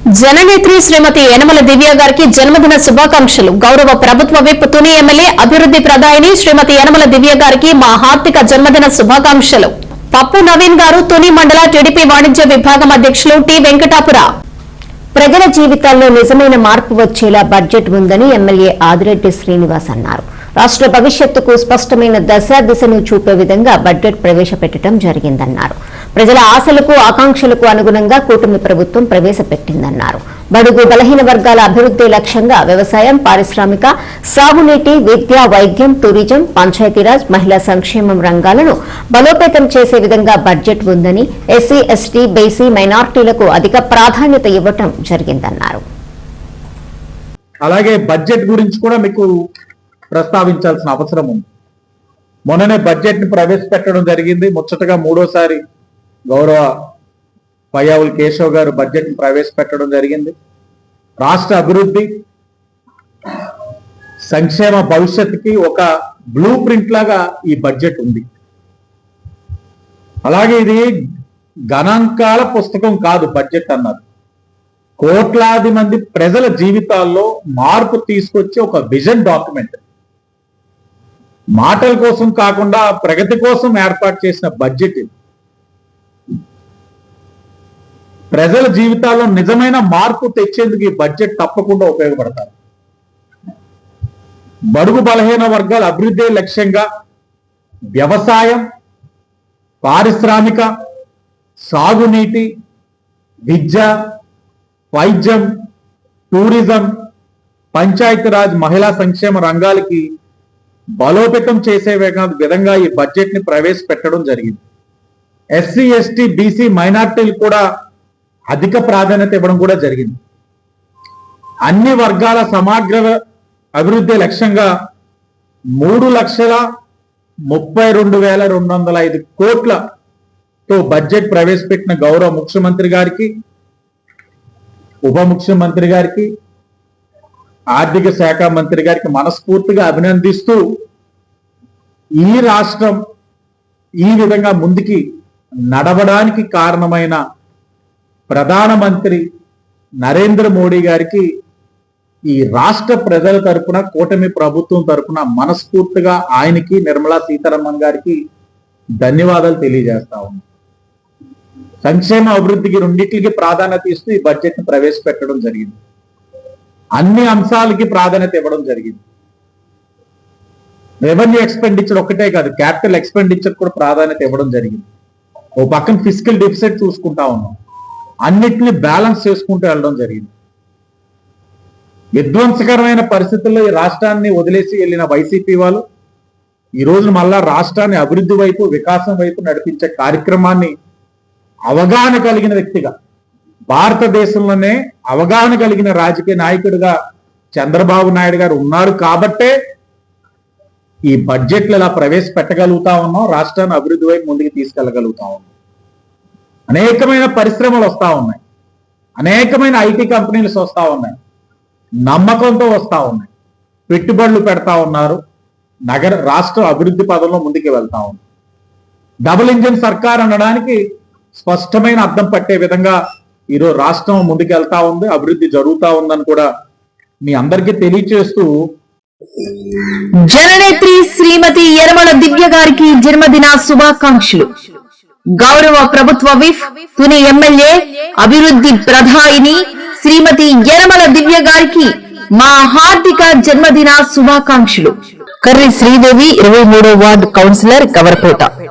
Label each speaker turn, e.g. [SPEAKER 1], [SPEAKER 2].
[SPEAKER 1] జననేత్రి శ్రీమతి యనమల దివ్య గారికి జన్మదిన శుభాకాంక్షలు. గౌరవ ప్రభుత్వ విప్ తుని ఎమ్మెల్యే అభివృద్ధి ప్రదాయిని శ్రీమతి యనమల దివ్య గారికి మా హార్దిక జన్మదిన శుభాకాంక్షలు. పప్పు నవీన్ గారు తుని మండల టీడీపీ వాణిజ్య విభాగం అధ్యక్షులు టి వెంకటాపుర.
[SPEAKER 2] ప్రజల జీవితాల్లో నిజమైన మార్పు వచ్చేలా బడ్జెట్ ఉందని ఎమ్మెల్యే ఆదిరెడ్డి శ్రీనివాస్ అన్నారు. రాష్ట్ర భవిష్యత్తుకు స్పష్టమైన దిశను చూపే విధంగా బడ్జెట్ ప్రవేశపెట్టడం జరిగిందన్నారు. ప్రజల ఆశలకు ఆకాంక్షలకు అనుగుణంగా కూటమి ప్రభుత్వం ప్రవేశపెట్టిందన్నారు. బడుగు బలహీన వర్గాల అభివృద్ధి లక్ష్యంగా వ్యవసాయం, పారిశ్రామిక, సాగునీటి, విద్య, వైద్యం, టూరిజం, పంచాయతీరాజ్, మహిళా సంక్షేమం రంగాలను బలోపేతం చేసే విధంగా బడ్జెట్ ఉందని, ఎస్సీ, ఎస్టీ, బీసీ, మైనార్టీలకు అధిక ప్రాధాన్యత ఇవ్వటం జరిగిందన్నారు.
[SPEAKER 3] అలాగే బడ్జెట్ గురించి కూడా మీకు ప్రస్తావించాల్సిన అవసరం ఉంది. మొన్ననే బడ్జెట్ ని ప్రవేశపెట్టడం జరిగింది. ముచ్చటగా మూడోసారి గౌరవ పయ్యావుల కేశవ్ గారు బడ్జెట్ ని ప్రవేశపెట్టడం జరిగింది. రాష్ట్ర అభివృద్ధి, సంక్షేమ భవిష్యత్తుకి ఒక బ్లూ ప్రింట్ లాగా ఈ బడ్జెట్ ఉంది. అలాగే ఇది గణాంకాల పుస్తకం కాదు. బడ్జెట్ అన్నది కోట్లాది మంది ప్రజల జీవితాల్లో మార్పు తీసుకొచ్చే ఒక విజన్ డాక్యుమెంట్. మాటల కోసం కాకుండా ప్రగతి కోసం ఏర్పాటు చేసిన బడ్జెట్ ఇది. ప్రజల జీవితాల్లో నిజమైన మార్పు తెచ్చేందుకు ఈ బడ్జెట్ తప్పకుండా ఉపయోగపడతారు. బడుగు బలహీన వర్గాల అభివృద్ధి లక్ష్యంగా వ్యవసాయం, పారిశ్రామిక, సాగునీటి, విద్య, వైద్యం, టూరిజం, పంచాయతీరాజ్, మహిళా సంక్షేమ రంగాలకి బలోపేతం చేసే విధంగా ఈ బడ్జెట్ ని ప్రవేశపెట్టడం జరిగింది. ఎస్సీ, ఎస్టీ, బీసీ, మైనార్టీలు కూడా అధిక ప్రాధాన్యత ఇవ్వడం కూడా జరిగింది. అన్ని వర్గాల సమగ్ర అభివృద్ధి లక్ష్యంగా 3,32,205 కోట్లతో బడ్జెట్ ప్రవేశపెట్టిన గౌరవ ముఖ్యమంత్రి గారికి, ఉప ముఖ్యమంత్రి గారికి, ఆర్థిక శాఖ మంత్రి గారికి మనస్ఫూర్తిగా అభినందిస్తూ ఈ రాష్ట్రం ఈ విధంగా ముందుకి నడవడానికి కారణమైన ప్రధానమంత్రి నరేంద్ర మోడీ గారికి ఈ రాష్ట్ర ప్రజల తరపున, కూటమి ప్రభుత్వం తరపున మనస్ఫూర్తిగా ఆయనకి, నిర్మలా సీతారామన్ గారికి ధన్యవాదాలు తెలియజేస్తా ఉన్నాం. సంక్షేమ అభివృద్ధికి రెండింటికి ప్రాధాన్యత ఇస్తూ ఈ బడ్జెట్ ని ప్రవేశపెట్టడం జరిగింది. అన్ని అంశాలకి ప్రాధాన్యత ఇవ్వడం జరిగింది. రెవెన్యూ ఎక్స్పెండిచర్ ఒక్కటే కాదు, క్యాపిటల్ ఎక్స్పెండిచర్ కూడా ప్రాధాన్యత ఇవ్వడం జరిగింది. ఓ పక్కన ఫిజికల్ డెఫిసిట్ చూసుకుంటా ఉన్నాం. అన్నిటిని బ్యాలెన్స్ చేసుకుంటూ వెళ్ళడం జరిగింది. విధ్వంసకరమైన పరిస్థితుల్లో ఈ రాష్ట్రాన్ని వదిలేసి వెళ్ళిన వైసీపీ వాళ్ళు ఈ రోజు మళ్ళా రాష్ట్రాన్ని అభివృద్ధి వైపు, వికాసం వైపు నడిపించే కార్యక్రమాన్ని అవగాహన కలిగిన వ్యక్తిగా, భారతదేశంలోనే అవగాహన కలిగిన రాజకీయ నాయకుడిగా చంద్రబాబు నాయుడు గారు ఉన్నారు కాబట్టే ఈ బడ్జెట్లు ఇలా ప్రవేశపెట్టగలుగుతా ఉన్నాం. రాష్ట్రాన్ని అభివృద్ధి వైపు ముందుకు తీసుకెళ్ళగలుగుతా ఉన్నాం. అనేకమైన పరిశ్రమలు వస్తా ఉన్నాయి. అనేకమైన ఐటీ కంపెనీలు వస్తా ఉన్నాయి. నమ్మకంతో వస్తా ఉన్నాయి. పెట్టుబడులు పెడతా ఉన్నారు. రాష్ట్ర అభివృద్ధి పదంలో ముందుకు వెళ్తా ఉంది. డబుల్ ఇంజిన్ సర్కార్ అనడానికి స్పష్టమైన అర్థం పట్టే విధంగా ఈరోజు రాష్ట్రం ముందుకు వెళ్తా ఉంది, అభివృద్ధి జరుగుతా ఉందని కూడా మీ అందరికీ తెలియచేస్తూ,
[SPEAKER 1] జననేత్రి శ్రీమతి యనమల దివ్య గారికి జన్మదిన శుభాకాంక్షలు. గౌరవ ప్రభుత్వ విప్ తుని ఎమ్మెల్యే అభివృద్ధి ప్రదాయిని శ్రీమతి యనమల దివ్య గారికి మా హార్దిక జన్మదిన శుభాకాంక్షలు.
[SPEAKER 2] కర్రి శ్రీదేవి, 23వ వార్డు కౌన్సిలర్, కవరపేట.